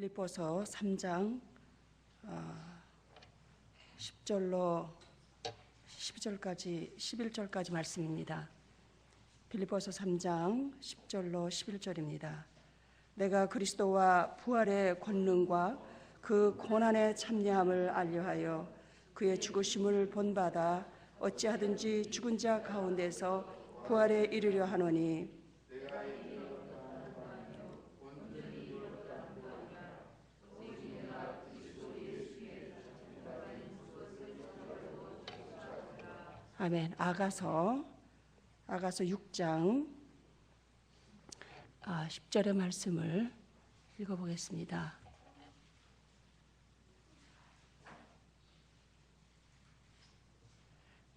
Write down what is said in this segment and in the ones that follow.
빌립보서 3장 10절로 11절까지 말씀입니다. 빌립보서 3장 10절로 11절입니다. 내가 그리스도와 부활의 권능과 그 고난의 참여함을 알려하여 그의 죽으심을 본받아 어찌하든지 죽은 자 가운데서 부활에 이르려 하노니 아멘. 아가서 6장 10절의 말씀을 읽어보겠습니다.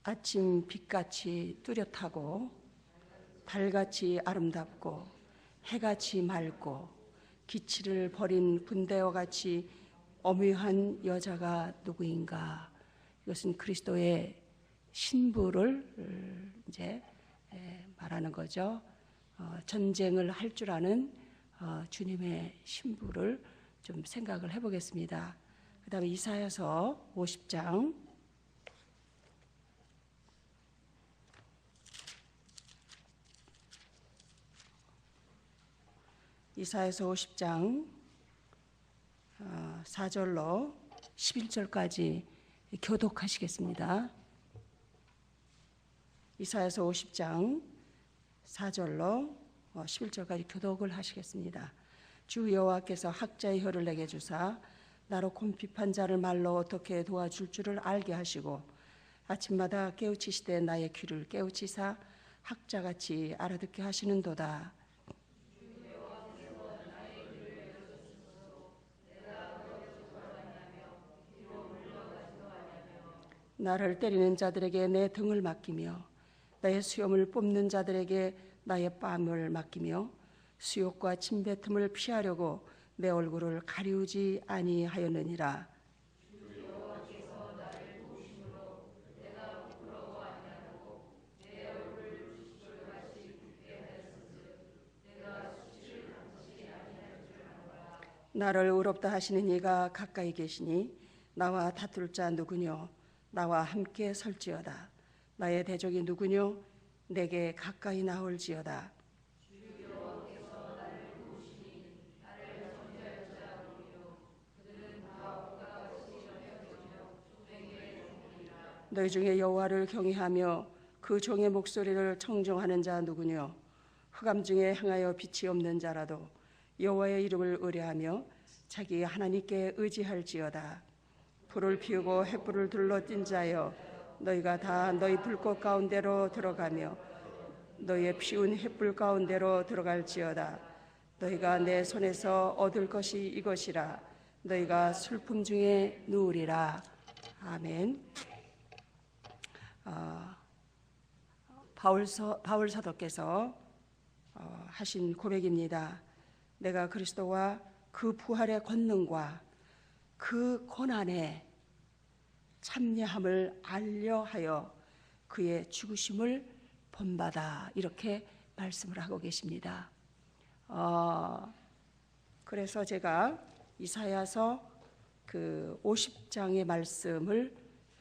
아침 빛같이 뚜렷하고 달같이 아름답고 해같이 맑고 기치를 버린 분대와 같이 엄위한 여자가 누구인가? 이것은 그리스도의 신부를 이제 말하는 거죠. 전쟁을 할 줄 아는 주님의 신부를 좀 생각을 해보겠습니다. 그 다음에 이사야서 50장 이사야서 50장 4절로 11절까지 교독하시겠습니다. 이사야서 50장 4절로 11절까지 교독을 하시겠습니다. 주 여호와께서 학자의 혀를 내게 주사 나로 곰핍한 자를 말로 어떻게 도와줄 줄을 알게 하시고 아침마다 깨우치시되 나의 귀를 깨우치사 학자같이 알아듣게 하시는도다. 나를 때리는 자들에게 내 등을 맡기며 나의 수염을 뽑는 자들에게 나의 뺨을 맡기며 수욕과 침뱉음을 피하려고 내 얼굴을 가리우지 아니하였느니라. 나를 의롭다 하시는 이가 가까이 계시니 나와 다툴 자 누구뇨? 나와 함께 설지어다. 나의 대적이 누구뇨? 내게 가까이 나올지어다. 너희 중에 여호와를 경외하며 그 종의 목소리를 청종하는 자 누구뇨? 흑암 중에 행하여 빛이 없는 자라도 여호와의 이름을 의뢰하며 자기 하나님께 의지할지어다. 불을 피우고 횃불을 둘러 띈 자여 너희가 다 너희 불꽃 가운데로 들어가며 너희의 피운 횃불 가운데로 들어갈지어다. 너희가 내 손에서 얻을 것이 이것이라. 너희가 슬픔 중에 누우리라. 아멘. 바울 사도께서 하신 고백입니다. 내가 그리스도와 그 부활의 권능과 그 고난에 참여함을 알려하여 그의 죽으심을 본받아, 이렇게 말씀을 하고 계십니다. 그래서 제가 이사야서 그 50장의 말씀을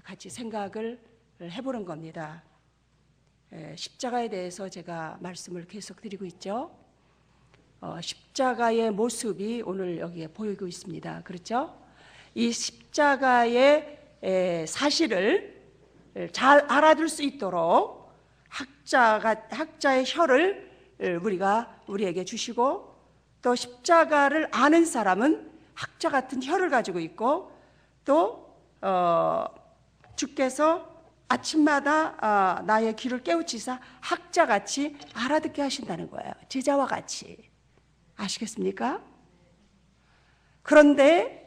같이 생각을 해보는 겁니다. 십자가에 대해서 제가 말씀을 계속 드리고 있죠. 십자가의 모습이 오늘 여기에 보이고 있습니다. 그렇죠? 이 십자가의 사실을 잘 알아둘 수 있도록 학자의 혀를 우리에게 주시고, 또 십자가를 아는 사람은 학자 같은 혀를 가지고 있고, 또 주께서 아침마다 나의 귀를 깨우치사 학자같이 알아듣게 하신다는 거예요. 제자와 같이. 아시겠습니까? 그런데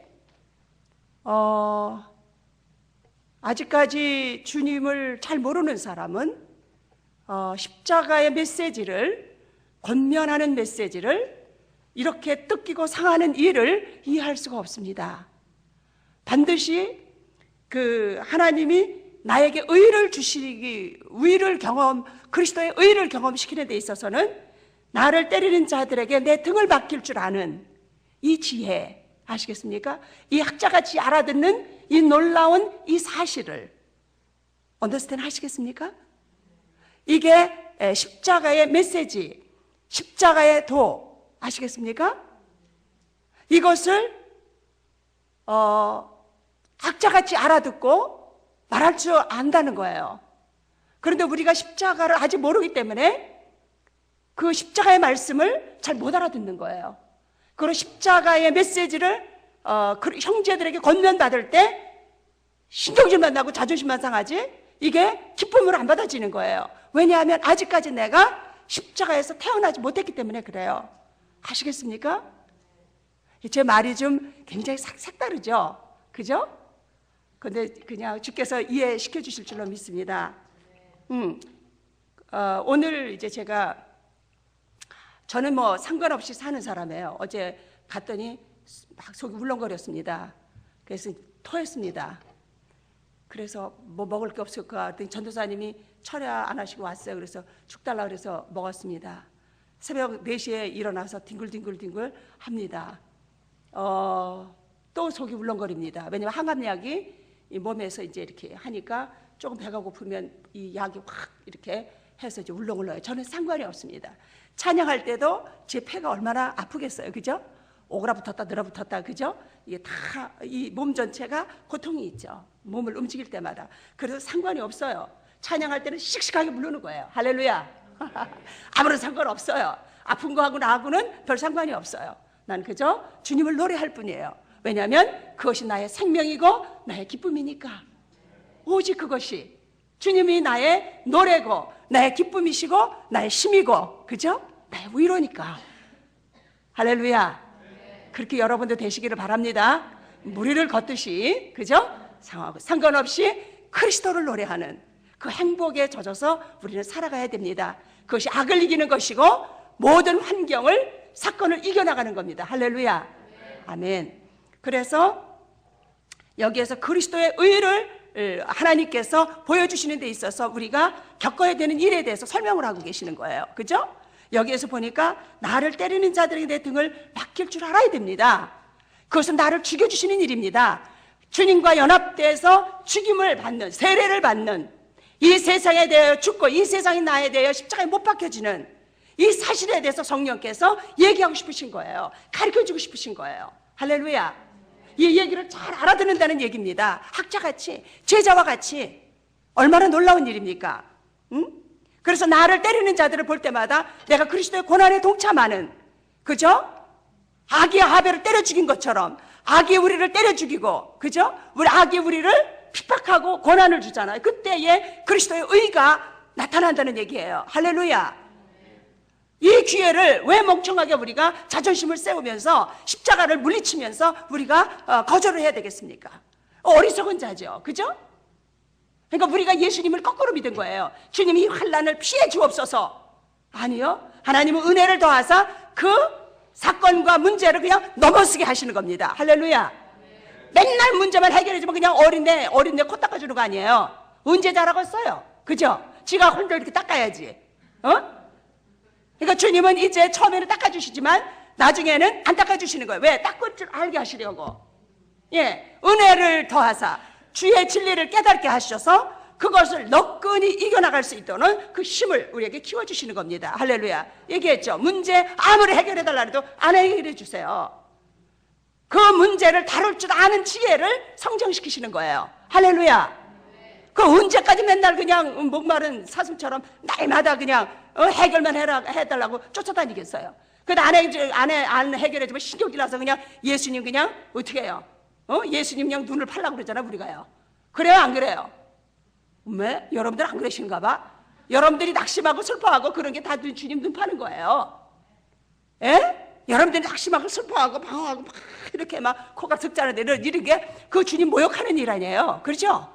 아직까지 주님을 잘 모르는 사람은 십자가의 메시지를, 권면하는 메시지를 이렇게 뜯기고 상하는 일을 이해할 수가 없습니다. 반드시 그 하나님이 나에게 의를 주시기, 그리스도의 의를 경험시키는 데 있어서는 나를 때리는 자들에게 내 등을 맡길 줄 아는 이 지혜, 아시겠습니까? 이 학자같이 알아듣는 이 놀라운 이 사실을 언더스탠드 하시겠습니까? 이게 십자가의 메시지, 십자가의 도 아시겠습니까? 이것을 학자같이 알아듣고 말할 줄 안다는 거예요. 그런데 우리가 십자가를 아직 모르기 때문에 그 십자가의 말씀을 잘 못 알아듣는 거예요. 그리고 십자가의 메시지를 형제들에게 권면받을 때 신경질만 나고 자존심만 상하지 이게 기쁨으로 안 받아지는 거예요. 왜냐하면 아직까지 내가 십자가에서 태어나지 못했기 때문에 그래요. 아시겠습니까? 제 말이 좀 굉장히 색다르죠? 그죠? 근데 그냥 주께서 이해시켜 주실 줄로 믿습니다. 오늘 이제 저는 뭐 상관없이 사는 사람이에요. 어제 갔더니 막 속이 울렁거렸습니다. 그래서 토했습니다. 그래서 뭐 먹을 게 없을까 했더니 전도사님이 철야 안 하시고 왔어요. 그래서 죽 달라 그래서 먹었습니다. 새벽 4시에 일어나서 뒹굴뒹굴 합니다. 또 속이 울렁거립니다. 왜냐면 항암약이 이 몸에서 이제 이렇게 하니까 조금 배가 고프면 이 약이 확 이렇게 해서 이제 울렁울렁해요. 저는 상관이 없습니다. 찬양할 때도 제 폐가 얼마나 아프겠어요. 그죠? 오그라붙었다 늘어붙었다. 그죠? 이게 다 이 몸 전체가 고통이 있죠. 몸을 움직일 때마다. 그래서 상관이 없어요. 찬양할 때는 씩씩하게 부르는 거예요. 할렐루야. 아무런 상관없어요. 아픈 거하고 나하고는 별 상관이 없어요. 난 그저 주님을 노래할 뿐이에요. 왜냐하면 그것이 나의 생명이고 나의 기쁨이니까. 오직 그것이 주님이 나의 노래고 나의 기쁨이시고 나의 힘이고 그죠? 나의 위로니까. 할렐루야. 그렇게 여러분도 되시기를 바랍니다. 무리를 걷듯이 그죠? 상관없이 그리스도를 노래하는 그 행복에 젖어서 우리는 살아가야 됩니다. 그것이 악을 이기는 것이고 모든 환경을 사건을 이겨나가는 겁니다. 할렐루야. 아멘. 그래서 여기에서 그리스도의 의를 하나님께서 보여주시는 데 있어서 우리가 겪어야 되는 일에 대해서 설명을 하고 계시는 거예요. 그죠? 여기에서 보니까 나를 때리는 자들에게 내 등을 맡길 줄 알아야 됩니다. 그것은 나를 죽여주시는 일입니다. 주님과 연합돼서 죽임을 받는, 세례를 받는, 이 세상에 대하여 죽고 이 세상이 나에 대하여 십자가에 못 박혀지는 이 사실에 대해서 성령께서 얘기하고 싶으신 거예요. 가르쳐주고 싶으신 거예요. 할렐루야. 이 얘기를 잘 알아듣는다는 얘기입니다. 학자같이, 제자와 같이. 얼마나 놀라운 일입니까? 그래서 나를 때리는 자들을 볼 때마다 내가 그리스도의 고난에 동참하는, 그죠? 아기의 하벨을 때려 죽인 것처럼 아기의 우리를 때려 죽이고, 그죠? 우리 아기의 우리를 핍박하고 고난을 주잖아요. 그때에 그리스도의 의가 나타난다는 얘기예요. 할렐루야. 이 기회를 왜 멍청하게 우리가 자존심을 세우면서 십자가를 물리치면서 우리가 거절을 해야 되겠습니까? 어리석은 자죠. 그죠? 그러니까 우리가 예수님을 거꾸로 믿은 거예요. 주님이 이 환난을 피해 주옵소서. 아니요. 하나님은 은혜를 더하사 그 사건과 문제를 그냥 넘어서게 하시는 겁니다. 할렐루야. 맨날 문제만 해결해주면 그냥 어린애 코 닦아주는 거 아니에요. 언제 잘하겠어요? 그죠? 지가 혼자 이렇게 닦아야지. 그러니까 주님은 이제 처음에는 닦아주시지만 나중에는 안 닦아주시는 거예요. 왜? 닦을 줄 알게 하시려고. 예, 은혜를 더하사 주의 진리를 깨닫게 하셔서 그것을 너끈히 이겨나갈 수 있도록 그 힘을 우리에게 키워주시는 겁니다. 할렐루야. 얘기했죠. 문제 아무리 해결해달라 해도 안 해결해 주세요. 그 문제를 다룰 줄 아는 지혜를 성장시키시는 거예요. 할렐루야. 그 언제까지 맨날 그냥 목마른 사슴처럼 날마다 그냥 해결만 해달라고 쫓아다니겠어요. 그래도 안 해결해주면 신경질 나서 그냥 예수님 그냥 어떻게 해요? 예수님 그냥 눈을 팔라고 그러잖아 우리가요. 그래요 안 그래요? 왜? 여러분들 안 그러시는가 봐. 여러분들이 낙심하고 슬퍼하고 그런 게 다 주님 눈 파는 거예요. 예? 여러분들이 낙심하고 슬퍼하고 방황하고 막 이렇게 막 코가 석자는데 이런 게 그 주님 모욕하는 일 아니에요. 그렇죠?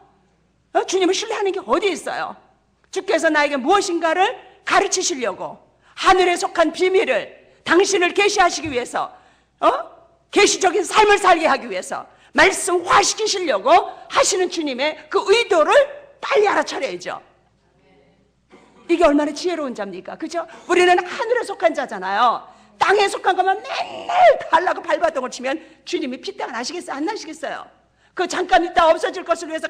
주님을 신뢰하는 게 어디 있어요? 주께서 나에게 무엇인가를 가르치시려고 하늘에 속한 비밀을 당신을 계시하시기 위해서 계시적인 삶을 살게 하기 위해서 말씀화시키시려고 하시는 주님의 그 의도를 빨리 알아차려야죠. 이게 얼마나 지혜로운 자입니까? 그죠? 우리는 하늘에 속한 자잖아요. 땅에 속한 것만 맨날 달라고 발바닥을 치면 주님이 피때가 나시겠어요? 안 나시겠어요? 그 잠깐 있다 없어질 것을 위해서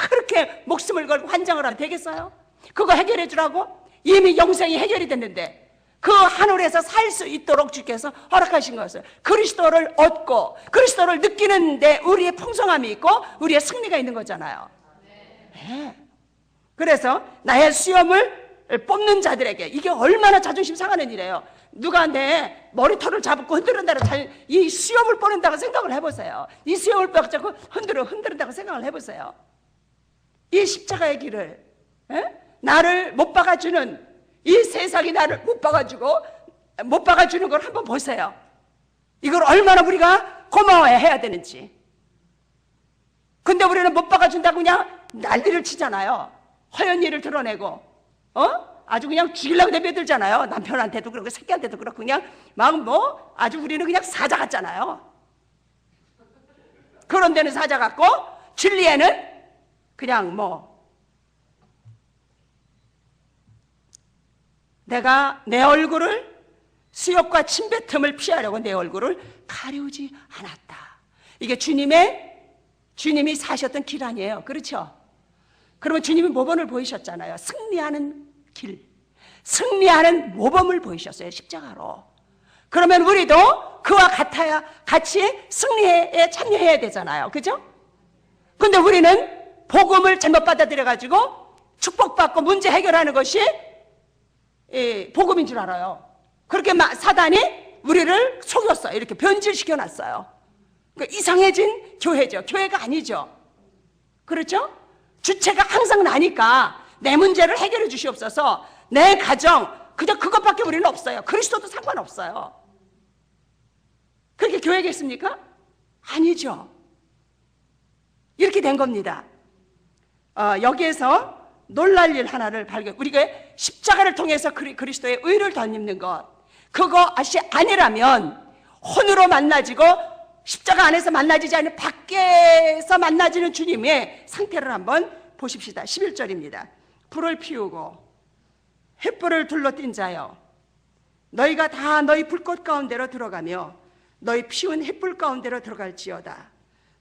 그렇게 목숨을 걸고 환장을 하면 되겠어요? 그거 해결해 주라고? 이미 영생이 해결이 됐는데 그 하늘에서 살 수 있도록 주께서 허락하신 것을 그리스도를 얻고 그리스도를 느끼는데 우리의 풍성함이 있고 우리의 승리가 있는 거잖아요. 네. 그래서 나의 수염을 뽑는 자들에게 이게 얼마나 자존심 상하는 일이에요. 누가 내 머리털을 잡고 흔들은다고 이 수염을 뽑는다고 생각을 해보세요. 이 수염을 뽑자고 흔들은다고 생각을 해보세요. 이 십자가의 길을 나를 못 박아주는 이 세상이 나를 못 박아주는 걸 한번 보세요. 이걸 얼마나 우리가 고마워해야 되는지. 근데 우리는 못 박아준다고 그냥 난리를 치잖아요. 허연 일을 드러내고 아주 그냥 죽이려고 내비들잖아요. 남편한테도 그렇고 새끼한테도 그렇고 그냥 막 아주 우리는 그냥 사자 같잖아요. 그런 데는 사자 같고 진리에는 그냥 내가 내 얼굴을 수욕과 침뱉음을 피하려고 내 얼굴을 가리우지 않았다. 이게 주님이 사셨던 길 아니에요. 그렇죠? 그러면 주님이 모범을 보이셨잖아요. 승리하는 길, 승리하는 모범을 보이셨어요. 십자가로. 그러면 우리도 그와 같이 승리에 참여해야 되잖아요. 그죠? 근데 우리는 복음을 잘못 받아들여가지고 축복받고 문제 해결하는 것이 복음인 줄 알아요. 그렇게 사단이 우리를 속였어요. 이렇게 변질시켜놨어요. 그러니까 이상해진 교회죠. 교회가 아니죠. 그렇죠? 주체가 항상 나니까 내 문제를 해결해 주시옵소서. 내 가정 그저 그것밖에 우리는 없어요. 그리스도도 상관없어요. 그렇게 교회겠습니까? 아니죠. 이렇게 된 겁니다. 여기에서 놀랄 일 하나를 우리가 십자가를 통해서 그리스도의 의를 덧입는 것, 그것이 아니라면 혼으로 만나지고 십자가 안에서 만나지지 않는 밖에서 만나지는 주님의 상태를 한번 보십시다. 11절입니다. 불을 피우고 횃불을 둘러띈 자여, 너희가 다 너희 불꽃 가운데로 들어가며 너희 피운 횃불 가운데로 들어갈지어다.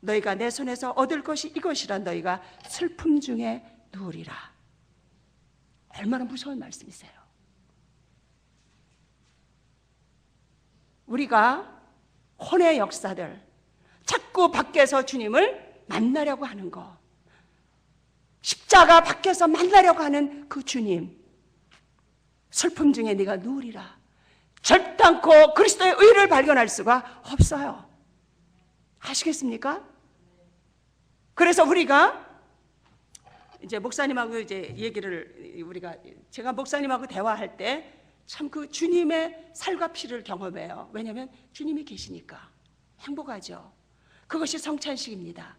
너희가 내 손에서 얻을 것이 이것이라 너희가 슬픔 중에 누우리라. 얼마나 무서운 말씀이세요. 우리가 혼의 역사들, 자꾸 밖에서 주님을 만나려고 하는 거, 십자가 밖에서 만나려고 하는 그 주님, 슬픔 중에 네가 누우리라. 절단코 그리스도의 의를 발견할 수가 없어요. 아시겠습니까? 그래서 우리가 이제 목사님하고 이제 제가 목사님하고 대화할 때 참 그 주님의 살과 피를 경험해요. 왜냐하면 주님이 계시니까 행복하죠. 그것이 성찬식입니다.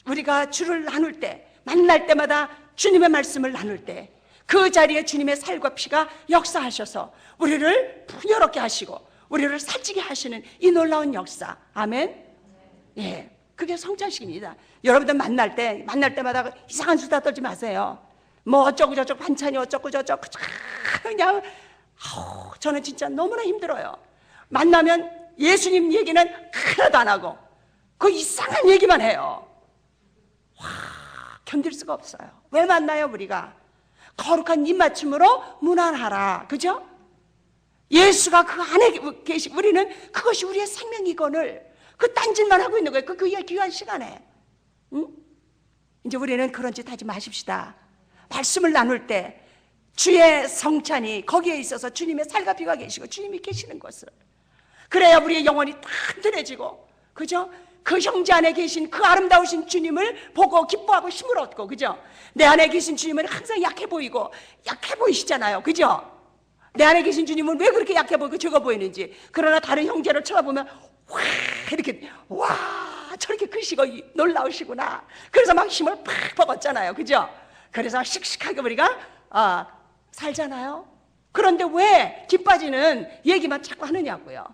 우리가 주를 나눌 때, 만날 때마다 주님의 말씀을 나눌 때 그 자리에 주님의 살과 피가 역사하셔서 우리를 풍요롭게 하시고 우리를 살찌게 하시는 이 놀라운 역사. 아멘. 예, 그게 성찬식입니다. 여러분들 만날 때마다 이상한 수다 떨지 마세요. 뭐 어쩌고 저쩌고 반찬이 어쩌고 저쩌고 그냥 저는 진짜 너무나 힘들어요. 만나면 예수님 얘기는 하나도 안 하고 그 이상한 얘기만 해요. 견딜 수가 없어요. 왜 만나요 우리가? 거룩한 입맞춤으로 문안하라. 그죠? 예수가 그 안에 계시, 우리는 그것이 우리의 생명이거늘 그 딴짓만 하고 있는 거예요. 그 귀한 시간에. 응? 이제 우리는 그런 짓 하지 마십시다. 말씀을 나눌 때 주의 성찬이 거기에 있어서 주님의 살과 피가 계시고 주님이 계시는 것을, 그래야 우리의 영혼이 탄탄해지고, 그죠? 그 형제 안에 계신 그 아름다우신 주님을 보고 기뻐하고 힘을 얻고, 그죠? 내 안에 계신 주님은 항상 약해 보이시잖아요. 그죠? 내 안에 계신 주님은 왜 그렇게 약해 보이고 적어 보이는지. 그러나 다른 형제를 쳐다보면 와 저렇게 크시고 놀라우시구나. 그래서 막 힘을 팍 먹었잖아요. 그죠? 그래서 씩씩하게 우리가 살잖아요. 그런데 왜 기빠지는 얘기만 자꾸 하느냐고요.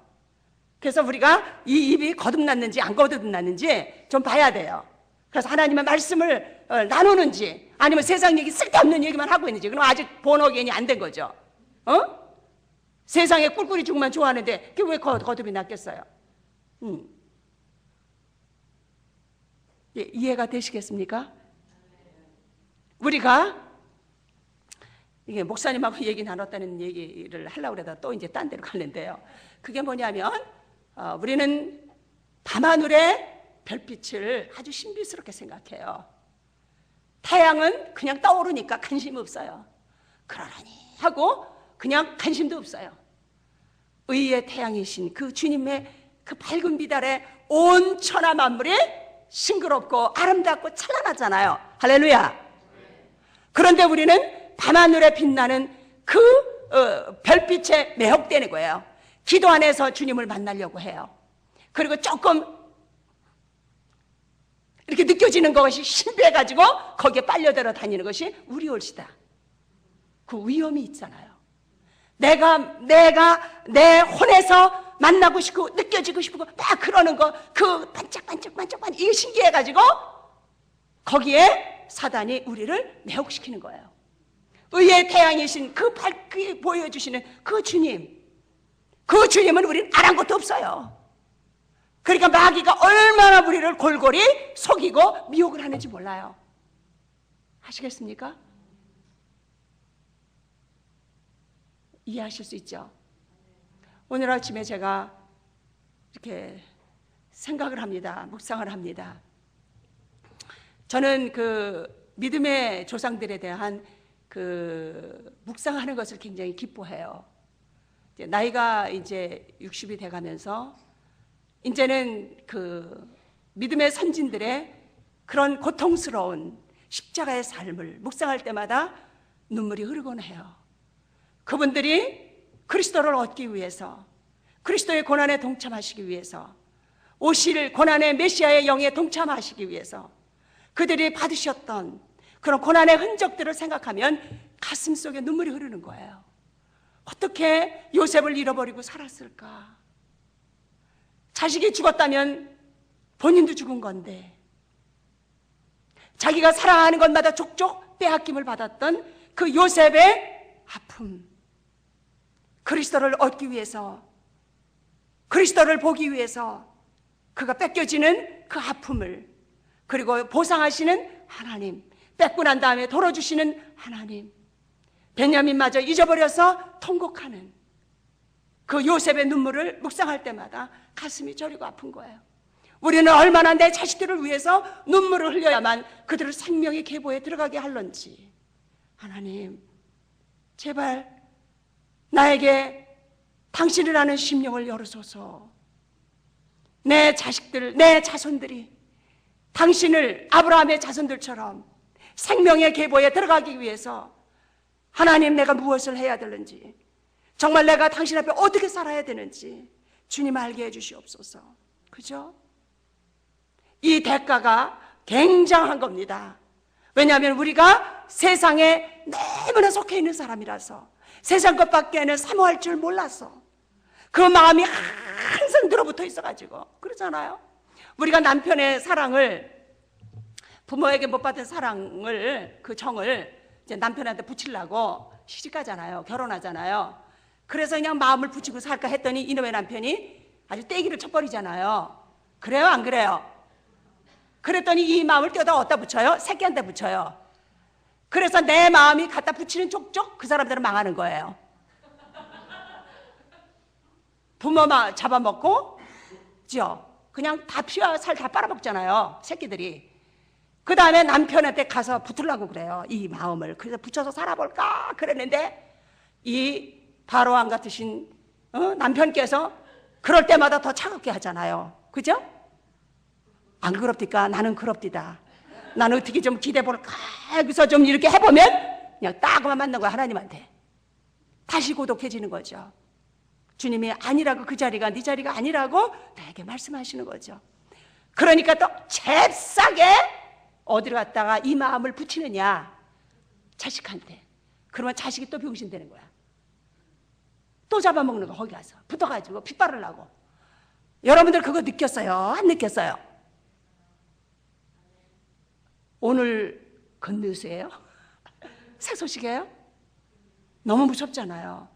그래서 우리가 이 입이 거듭났는지 안 거듭났는지 좀 봐야 돼요. 그래서 하나님의 말씀을 나누는지 아니면 세상 얘기 쓸데없는 얘기만 하고 있는지, 그럼 아직 본어겐이 안 된 거죠. 세상에 꿀꿀이 죽으면 좋아하는데 그게 왜 거듭이 낫겠어요? 예, 이해가 되시겠습니까? 우리가 이게 목사님하고 얘기 나눴다는 얘기를 하려고 그러다 또 이제 딴 데로 갔는데요. 그게 뭐냐면 우리는 밤하늘의 별빛을 아주 신비스럽게 생각해요. 태양은 그냥 떠오르니까 관심 없어요. 그러려니 하고 그냥 관심도 없어요. 의의 태양이신 그 주님의 그 밝은 빛 아래 온 천하 만물이 싱그럽고 아름답고 찬란하잖아요. 할렐루야. 그런데 우리는 밤하늘에 빛나는 그 별빛에 매혹되는 거예요. 기도 안에서 주님을 만나려고 해요. 그리고 조금 이렇게 느껴지는 것이 신비해가지고 거기에 빨려들어 다니는 것이 우리 올시다. 그 위험이 있잖아요. 내가 내 혼에서 만나고 싶고 느껴지고 싶고 막 그러는 거, 그 반짝반짝 이게 신기해가지고 거기에 사단이 우리를 매혹시키는 거예요. 의의 태양이신 그 밝게 보여주시는 그 주님은 우리는 아랑곳도 없어요. 그러니까 마귀가 얼마나 우리를 골골이 속이고 미혹을 하는지 몰라요. 아시겠습니까? 이해하실 수 있죠? 오늘 아침에 제가 이렇게 생각을 합니다. 묵상을 합니다. 저는 그 믿음의 조상들에 대한 그 묵상하는 것을 굉장히 기뻐해요. 나이가 이제 60이 돼가면서 이제는 그 믿음의 선진들의 그런 고통스러운 십자가의 삶을 묵상할 때마다 눈물이 흐르곤 해요. 그분들이 그리스도를 얻기 위해서, 그리스도의 고난에 동참하시기 위해서, 오실 고난의 메시아의 영에 동참하시기 위해서 그들이 받으셨던 그런 고난의 흔적들을 생각하면 가슴 속에 눈물이 흐르는 거예요. 어떻게 요셉을 잃어버리고 살았을까? 자식이 죽었다면 본인도 죽은 건데, 자기가 사랑하는 것마다 족족 빼앗김을 받았던 그 요셉의 아픔, 그리스도를 얻기 위해서, 그리스도를 보기 위해서 그가 뺏겨지는 그 아픔을, 그리고 보상하시는 하나님, 뺏고 난 다음에 돌아주시는 하나님, 베냐민마저 잊어버려서 통곡하는 그 요셉의 눈물을 묵상할 때마다 가슴이 저리고 아픈 거예요. 우리는 얼마나 내 자식들을 위해서 눈물을 흘려야만 그들을 생명의 계보에 들어가게 할런지. 하나님, 제발 나에게 당신을 아는 심령을 열어줘서 내 자식들, 내 자손들이 당신을 아브라함의 자손들처럼 생명의 계보에 들어가기 위해서 하나님, 내가 무엇을 해야 되는지, 정말 내가 당신 앞에 어떻게 살아야 되는지 주님 알게 해주시옵소서. 그죠? 이 대가가 굉장한 겁니다. 왜냐하면 우리가 세상에 너무나 속해 있는 사람이라서, 세상 것밖에는 사모할 줄 몰라서 그 마음이 항상 들어붙어 있어가지고 그러잖아요. 우리가 남편의 사랑을, 부모에게 못 받은 사랑을, 그 정을 이제 남편한테 붙이려고 시집가잖아요. 결혼하잖아요. 그래서 그냥 마음을 붙이고 살까 했더니 이놈의 남편이 아주 떼기를 쳐버리잖아요. 그래요, 안 그래요? 그랬더니 이 마음을 떼어다 어디다 붙여요? 새끼한테 붙여요. 그래서 내 마음이 갖다 붙이는 족족 그 사람들은 망하는 거예요. 부모 잡아먹고, 그냥 다 피와 살 다 빨아먹잖아요, 새끼들이. 그 다음에 남편한테 가서 붙으려고 그래요, 이 마음을. 그래서 붙여서 살아볼까 그랬는데 이 바로왕 같으신 남편께서 그럴 때마다 더 차갑게 하잖아요. 그죠? 안 그럽디까? 나는 그럽디다. 나는 어떻게 좀 기대볼까? 여기서 좀 이렇게 해보면 그냥 딱만 맞는 거야, 하나님한테. 다시 고독해지는 거죠. 주님이 아니라고, 그 자리가 네 자리가 아니라고 나에게 말씀하시는 거죠. 그러니까 또 잽싸게 어디로 갔다가 이 마음을 붙이느냐? 자식한테. 그러면 자식이 또 병신되는 거야. 또 잡아먹는 거, 거기 가서 붙어가지고 핏바르려고. 여러분들 그거 느꼈어요? 안 느꼈어요? 오늘 굿뉴스예요? 새 소식이에요? 너무 무섭잖아요.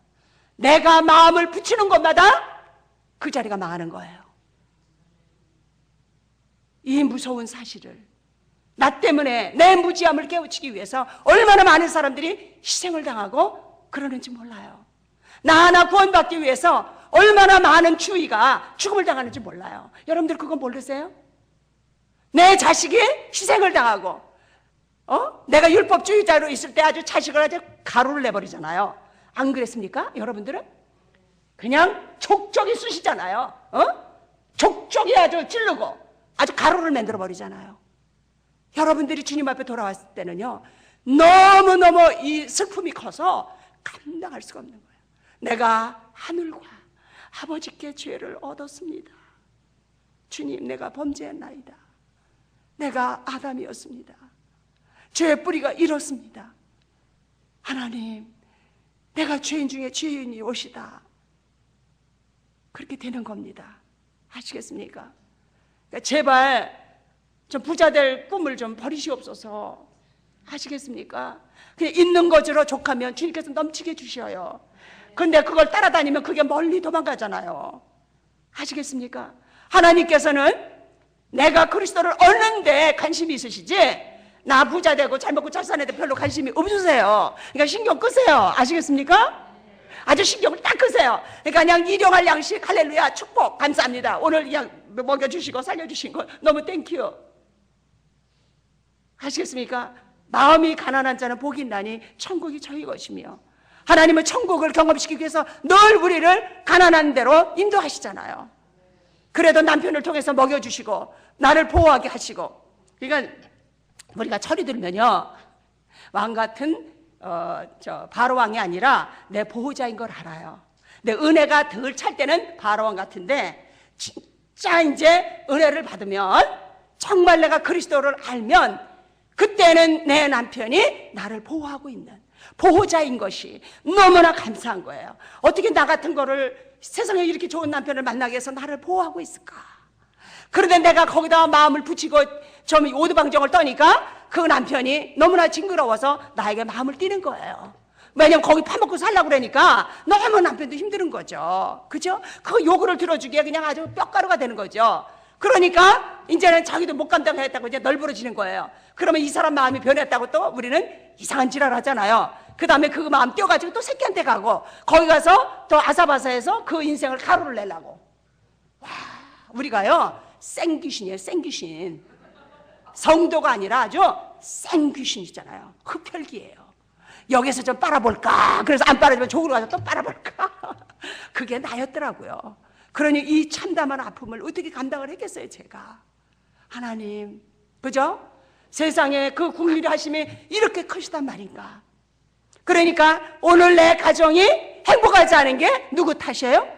내가 마음을 붙이는 곳마다 그 자리가 망하는 거예요. 이 무서운 사실을 나 때문에 내 무지함을 깨우치기 위해서 얼마나 많은 사람들이 희생을 당하고 그러는지 몰라요. 나 하나 구원받기 위해서 얼마나 많은 주위가 죽음을 당하는지 몰라요. 여러분들 그거 모르세요? 내 자식이 희생을 당하고 내가 율법주의자로 있을 때 아주 자식을 아주 가루를 내버리잖아요. 안 그랬습니까? 여러분들은? 그냥 족적이 쑤시잖아요. 족적이 아주 찌르고 아주 가루를 만들어 버리잖아요. 여러분들이 주님 앞에 돌아왔을 때는요, 너무너무 이 슬픔이 커서 감당할 수가 없는 거예요. 내가 하늘과 아버지께 죄를 얻었습니다. 주님, 내가 범죄했나이다. 내가 아담이었습니다. 죄의 뿌리가 이렇습니다. 하나님, 내가 죄인 중에 죄인이 오시다. 그렇게 되는 겁니다. 아시겠습니까? 그러니까 제발 좀 부자 될 꿈을 좀 버리시옵소서. 아시겠습니까? 그냥 있는 것으로 족하면 주님께서 넘치게 주셔요. 근데 그걸 따라다니면 그게 멀리 도망가잖아요. 아시겠습니까? 하나님께서는 내가 그리스도를 얻는 데 관심이 있으시지 나 부자 되고 잘 먹고 잘 사는 데 별로 관심이 없으세요. 그러니까 신경 끄세요. 아시겠습니까? 아주 신경을 딱 끄세요. 그러니까 그냥 일용할 양식, 할렐루야, 축복, 감사합니다. 오늘 그냥 먹여주시고 살려주신 거 너무 땡큐. 아시겠습니까? 마음이 가난한 자는 복이 있나니 천국이 저희 것이며, 하나님은 천국을 경험시키기 위해서 늘 우리를 가난한 대로 인도하시잖아요. 그래도 남편을 통해서 먹여주시고 나를 보호하게 하시고. 그러니까 우리가 철이 들면요, 왕 같은 바로왕이 아니라 내 보호자인 걸 알아요. 내 은혜가 덜 찰 때는 바로왕 같은데, 진짜 이제 은혜를 받으면, 정말 내가 그리스도를 알면 그때는 내 남편이 나를 보호하고 있는 보호자인 것이 너무나 감사한 거예요. 어떻게 나 같은 거를, 세상에 이렇게 좋은 남편을 만나게 해서 나를 보호하고 있을까? 그런데 내가 거기다 마음을 붙이고 좀 오두방정을 떠니까 그 남편이 너무나 징그러워서 나에게 마음을 띄는 거예요. 왜냐면 거기 파먹고 살려고 그러니까 너무 남편도 힘든 거죠. 그죠? 그 요구를 들어주기에 그냥 아주 뼈가루가 되는 거죠. 그러니까 이제는 자기도 못 감당하겠다고 이제 널브러지는 거예요. 그러면 이 사람 마음이 변했다고 또 우리는 이상한 지랄 하잖아요. 그 다음에 그 마음 떼어가지고 또 새끼한테 가고, 거기 가서 또 아사바사해서 그 인생을 가루를 내려고. 와, 우리가요 생귀신이에요. 생귀신. 성도가 아니라 아주 생귀신이잖아요. 흡혈귀예요. 여기서 좀 빨아볼까? 그래서 안 빨아주면 저기로 가서 또 빨아볼까? 그게 나였더라고요. 그러니 이 참담한 아픔을 어떻게 감당을 했겠어요, 제가. 하나님, 그죠? 세상에 그 국민의 하심이 이렇게 크시단 말인가? 그러니까 오늘 내 가정이 행복하지 않은 게 누구 탓이에요?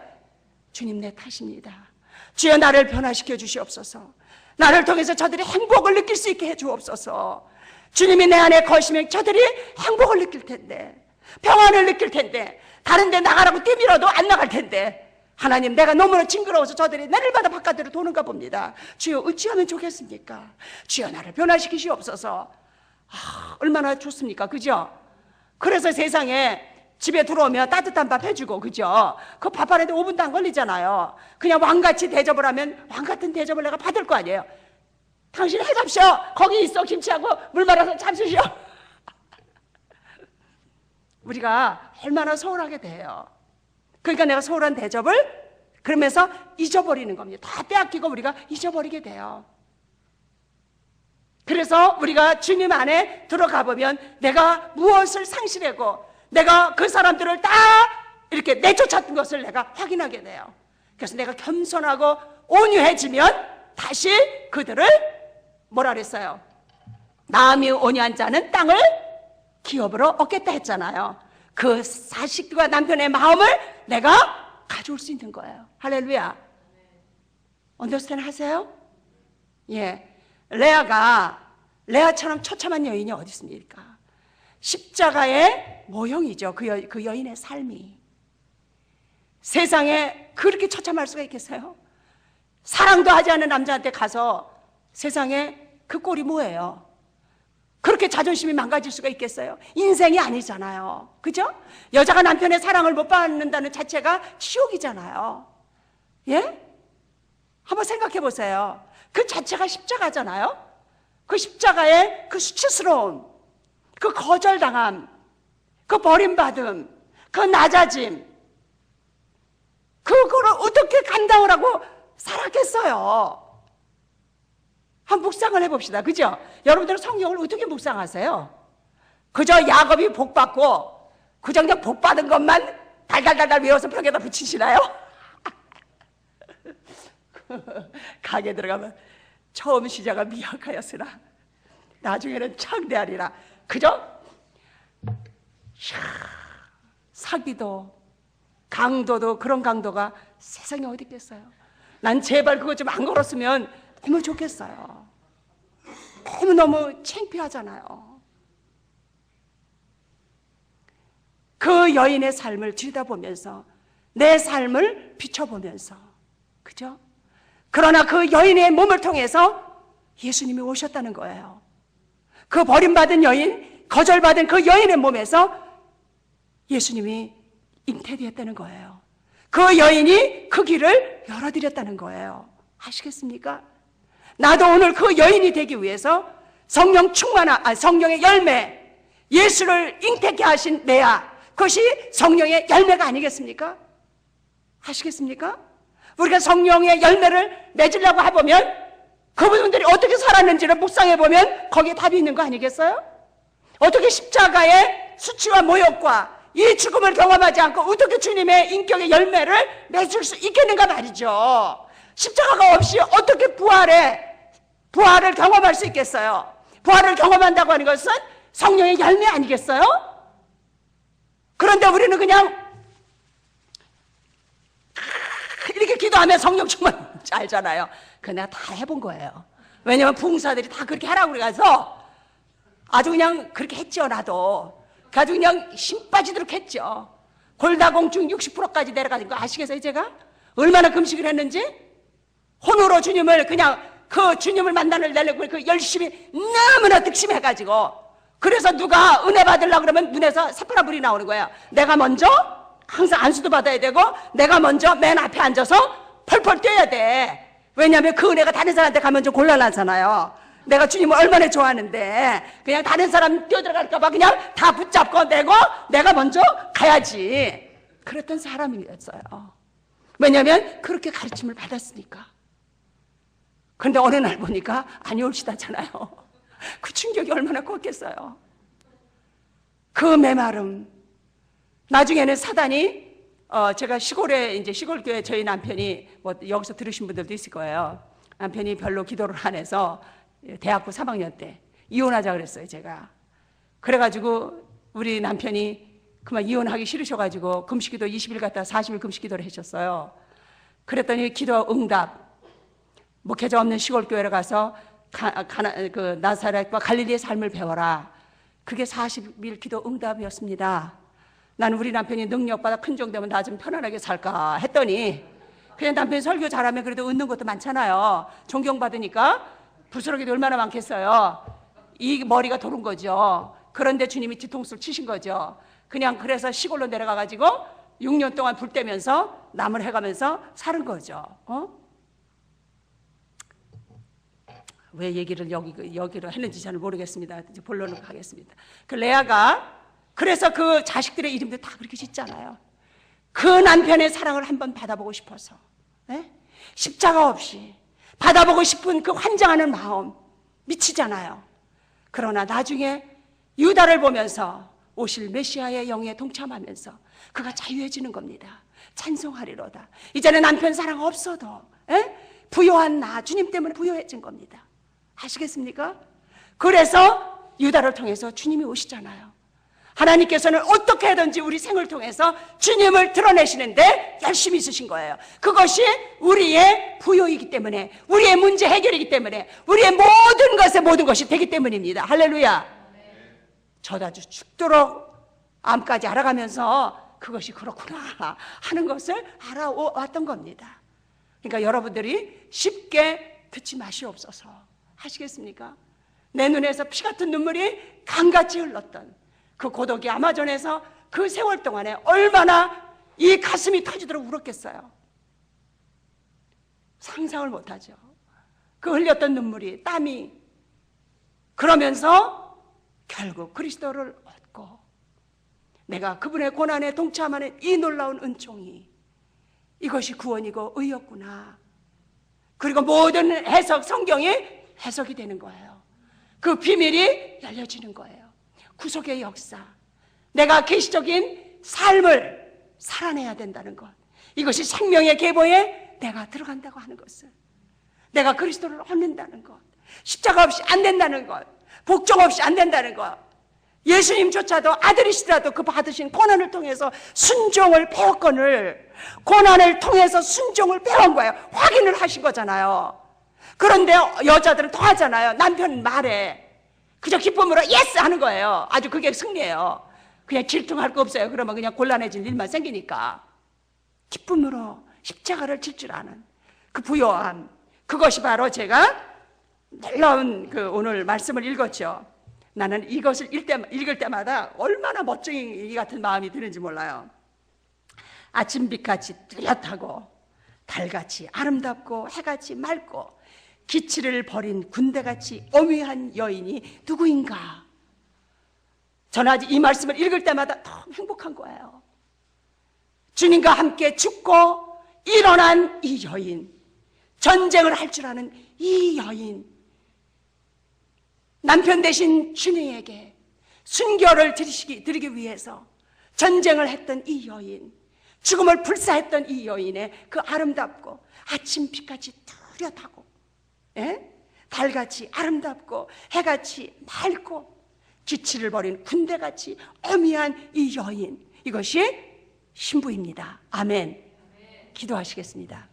주님 내 탓입니다. 주여, 나를 변화시켜 주시옵소서. 나를 통해서 저들이 행복을 느낄 수 있게 해 주옵소서. 주님이 내 안에 거시면 저들이 행복을 느낄 텐데, 평안을 느낄 텐데, 다른 데 나가라고 뛰밀어도 안 나갈 텐데, 하나님, 내가 너무나 징그러워서 저들이 나를 받아 바깥으로 도는가 봅니다. 주여, 어찌하면 좋겠습니까? 주여, 나를 변화시키시옵소서. 얼마나 좋습니까? 그죠? 그래서 세상에 집에 들어오면 따뜻한 밥 해주고, 그죠? 그 밥 하는데 5분도 안 걸리잖아요. 그냥 왕같이 대접을 하면 왕같은 대접을 내가 받을 거 아니에요. 당신 해 잡시오. 거기 있어. 김치하고 물 말아서 잡수시오. 우리가 얼마나 소홀하게 돼요. 그러니까 내가 소홀한 대접을 그러면서 잊어버리는 겁니다. 다 빼앗기고 우리가 잊어버리게 돼요. 그래서 우리가 주님 안에 들어가 보면 내가 무엇을 상실하고 내가 그 사람들을 다 이렇게 내쫓았던 것을 내가 확인하게 돼요. 그래서 내가 겸손하고 온유해지면 다시 그들을 뭐라 그랬어요? 마음이 온유한 자는 땅을 기업으로 얻겠다 했잖아요. 그 자식과 남편의 마음을 내가 가져올 수 있는 거예요. 할렐루야. 언더스탠드 하세요? 예. 레아처럼 처참한 여인이 어디 있습니까? 십자가의 모형이죠. 그 여인의 삶이. 세상에 그렇게 처참할 수가 있겠어요? 사랑도 하지 않은 남자한테 가서 세상에 그 꼴이 뭐예요? 그렇게 자존심이 망가질 수가 있겠어요? 인생이 아니잖아요. 그죠? 여자가 남편의 사랑을 못 받는다는 자체가 지옥이잖아요. 예? 한번 생각해 보세요. 그 자체가 십자가잖아요. 그 십자가의 그 수치스러움, 그 거절당함, 그 버림받음, 그 낮아짐, 그거를 어떻게 감당을 하고 살았겠어요? 한번 묵상을 해봅시다. 그죠? 여러분들은 성경을 어떻게 묵상하세요? 그저 야곱이 복받고 그저 그냥 복받은 것만 달달달달 외워서 벽에다 붙이시나요? 가게 들어가면 처음 시작은 미약하였으나 나중에는 창대하리라. 그죠? 사기도 강도도 그런 강도가 세상에 어디 있겠어요? 난 제발 그거 좀 안 걸었으면 너무 좋겠어요. 너무너무 창피하잖아요. 그 여인의 삶을 들여다보면서 내 삶을 비춰보면서, 그죠? 그러나 그 여인의 몸을 통해서 예수님이 오셨다는 거예요. 그 버림받은 여인, 거절받은 그 여인의 몸에서 예수님이 잉태되었다는 거예요. 그 여인이 그 길을 열어드렸다는 거예요. 아시겠습니까? 나도 오늘 그 여인이 되기 위해서 성령 충만한, 성령의 열매, 예수를 잉태케 하신 내야, 그것이 성령의 열매가 아니겠습니까? 아시겠습니까? 우리가 성령의 열매를 맺으려고 해보면 그분들이 어떻게 살았는지를 묵상해보면 거기에 답이 있는 거 아니겠어요? 어떻게 십자가의 수치와 모욕과 이 죽음을 경험하지 않고 어떻게 주님의 인격의 열매를 맺을 수 있겠는가 말이죠. 십자가가 없이 어떻게 부활을 경험할 수 있겠어요? 부활을 경험한다고 하는 것은 성령의 열매 아니겠어요? 그런데 우리는 그냥 이렇게 기도하면 성령 충만 알잖아요. 그거 내가 다 해본 거예요. 왜냐면 부흥사들이 다 그렇게 하라고 그래서 아주 그냥 그렇게 했죠. 나도 아주 그냥 힘 빠지도록 했죠. 골다공증 60%까지 내려가는 거 아시겠어요? 제가 얼마나 금식을 했는지 혼으로 주님을 그냥 그 주님을 만나려고 그 열심히 너무나 득심해가지고, 그래서 누가 은혜 받으려고 그러면 눈에서 새파란 불이 나오는 거예요. 내가 먼저 항상 안수도 받아야 되고 내가 먼저 맨 앞에 앉아서 펄펄 뛰어야 돼. 왜냐하면 그 은혜가 다른 사람한테 가면 좀 곤란하잖아요. 내가 주님을 얼마나 좋아하는데 그냥 다른 사람 뛰어들어갈까 봐 그냥 다 붙잡고 내가 먼저 가야지. 그랬던 사람이었어요. 왜냐하면 그렇게 가르침을 받았으니까. 그런데 어느 날 보니까 아니 옳시다잖아요. 그 충격이 얼마나 컸겠어요. 그 메마름. 나중에는 사단이 제가 시골에 이제 시골교회 저희 남편이 뭐 여기서 들으신 분들도 있을 거예요. 남편이 별로 기도를 안 해서 대학부 3학년 때 이혼하자 그랬어요. 제가 그래가지고 우리 남편이 그만 이혼하기 싫으셔가지고 금식기도 20일 갔다 40일 금식기도를 하셨어요. 그랬더니 기도 응답. 목회자 없는 시골교회를 가서 그 나사렛과 갈릴리의 삶을 배워라. 그게 40일 기도 응답이었습니다. 나는 우리 남편이 능력받아 큰 정도면 나 좀 편안하게 살까 했더니 그냥 남편이 설교 잘하면 그래도 얻는 것도 많잖아요. 존경받으니까 부스러기도 얼마나 많겠어요. 이 머리가 도는 거죠. 그런데 주님이 뒤통수를 치신 거죠. 그냥 그래서 시골로 내려가가지고 6년 동안 불 떼면서 남을 해가면서 사는 거죠. 왜 얘기를 여기로 했는지 잘 모르겠습니다. 이제 본론으로 가겠습니다. 그 레아가 그래서 그 자식들의 이름도 다 그렇게 짓잖아요. 그 남편의 사랑을 한번 받아보고 싶어서, 십자가 없이 받아보고 싶은 그 환장하는 마음 미치잖아요. 그러나 나중에 유다를 보면서 오실 메시아의 영에 동참하면서 그가 자유해지는 겁니다. 찬송하리로다. 이제는 남편 사랑 없어도 부요한 나 주님 때문에 부요해진 겁니다. 아시겠습니까? 그래서 유다를 통해서 주님이 오시잖아요. 하나님께서는 어떻게 하든지 우리 생을 통해서 주님을 드러내시는데 열심히 있으신 거예요. 그것이 우리의 부요이기 때문에, 우리의 문제 해결이기 때문에, 우리의 모든 것이 되기 때문입니다. 할렐루야. 저도 아주 죽도록 암까지 알아가면서 그것이 그렇구나 하는 것을 알아왔던 겁니다. 그러니까 여러분들이 쉽게 듣지 마시옵소서. 하시겠습니까? 내 눈에서 피 같은 눈물이 강같이 흘렀던 그 고독의 아마존에서 그 세월 동안에 얼마나 이 가슴이 터지도록 울었겠어요. 상상을 못하죠. 그 흘렸던 눈물이, 땀이. 그러면서 결국 그리스도를 얻고 내가 그분의 고난에 동참하는 이 놀라운 은총이, 이것이 구원이고 의였구나. 그리고 모든 해석, 성경이 해석이 되는 거예요. 그 비밀이 열려지는 거예요. 구속의 역사, 내가 계시적인 삶을 살아내야 된다는 것, 이것이 생명의 계보에 내가 들어간다고 하는 것을, 내가 그리스도를 얻는다는 것, 십자가 없이 안 된다는 것, 복종 없이 안 된다는 것, 예수님조차도 아들이시더라도 그 받으신 고난을 통해서 순종을 배웠건을, 고난을 통해서 순종을 배운 거예요. 확인을 하신 거잖아요. 그런데 여자들은 더 하잖아요. 남편 말에 그저 기쁨으로 예스 하는 거예요. 아주 그게 승리예요. 그냥 질투할 거 없어요. 그러면 그냥 곤란해질 일만 생기니까. 기쁨으로 십자가를 질 줄 아는 그 부요함, 그것이 바로 제가 놀라운 그 오늘 말씀을 읽었죠. 나는 이것을 읽을 때마다 얼마나 멋쟁이 같은 마음이 드는지 몰라요. 아침빛같이 뚜렷하고 달같이 아름답고 해같이 맑고 기치를 버린 군대같이 오묘한 여인이 누구인가? 저는 아직 이 말씀을 읽을 때마다 너무 행복한 거예요. 주님과 함께 죽고 일어난 이 여인, 전쟁을 할 줄 아는 이 여인, 남편 대신 주님에게 순교를 드리기 위해서 전쟁을 했던 이 여인, 죽음을 불사했던 이 여인의 그 아름답고 아침빛같이 뚜렷하고, 달같이 아름답고 해같이 맑고 기치를 버린 군대같이 어미한 이 여인, 이것이 신부입니다. 아멘. 기도하시겠습니다.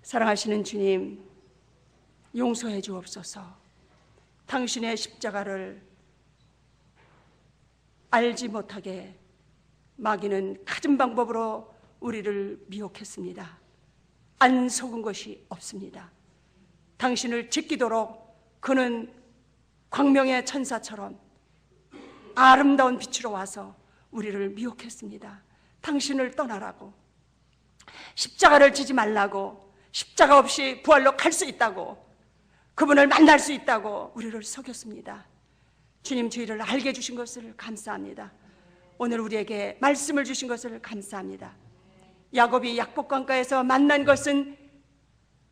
사랑하시는 주님, 용서해 주옵소서. 당신의 십자가를 알지 못하게 마귀는 갖은 방법으로 우리를 미혹했습니다. 안 속은 것이 없습니다. 당신을 지키도록 그는 광명의 천사처럼 아름다운 빛으로 와서 우리를 미혹했습니다. 당신을 떠나라고, 십자가를 지지 말라고, 십자가 없이 부활로 갈 수 있다고, 그분을 만날 수 있다고 우리를 속였습니다. 주님, 저희를 알게 해주신 것을 감사합니다. 오늘 우리에게 말씀을 주신 것을 감사합니다. 야곱이 약복강가에서 만난 것은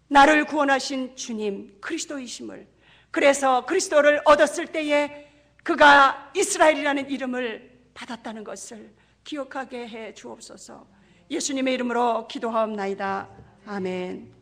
나를 구원하신 주님 그리스도이심을, 그래서 그리스도를 얻었을 때에 그가 이스라엘이라는 이름을 받았다는 것을 기억하게 해 주옵소서. 예수님의 이름으로 기도하옵나이다. 아멘.